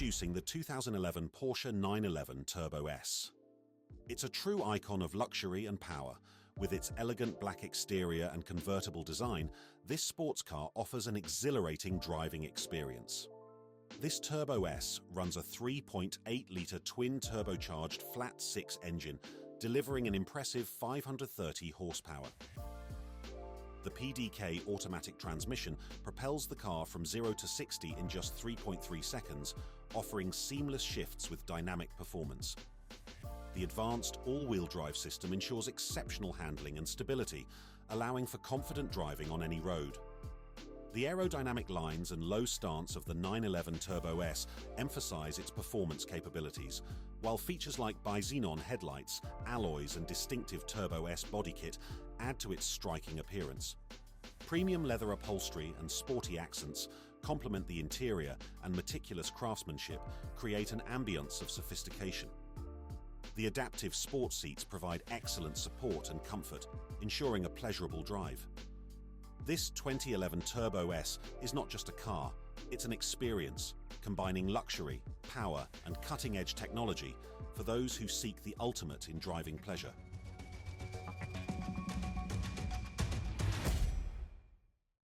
Introducing the 2011 Porsche 911 Turbo S. It's a true icon of luxury and power. With its elegant black exterior and convertible design, this sports car offers an exhilarating driving experience. This Turbo S runs a 3.8-litre twin-turbocharged flat-six engine, delivering an impressive 530 horsepower. The PDK automatic transmission propels the car from 0 to 60 in just 3.3 seconds, offering seamless shifts with dynamic performance. The advanced all-wheel drive system ensures exceptional handling and stability, allowing for confident driving on any road. The aerodynamic lines and low stance of the 911 Turbo S emphasize its performance capabilities, while features like bi-xenon headlights, alloys and distinctive Turbo S bodykit add to its striking appearance. Premium leather upholstery and sporty accents complement the interior, and meticulous craftsmanship create an ambience of sophistication. The adaptive sports seats provide excellent support and comfort, ensuring a pleasurable drive. This 2011 Turbo S is not just a car, it's an experience, combining luxury, power, and cutting-edge technology for those who seek the ultimate in driving pleasure.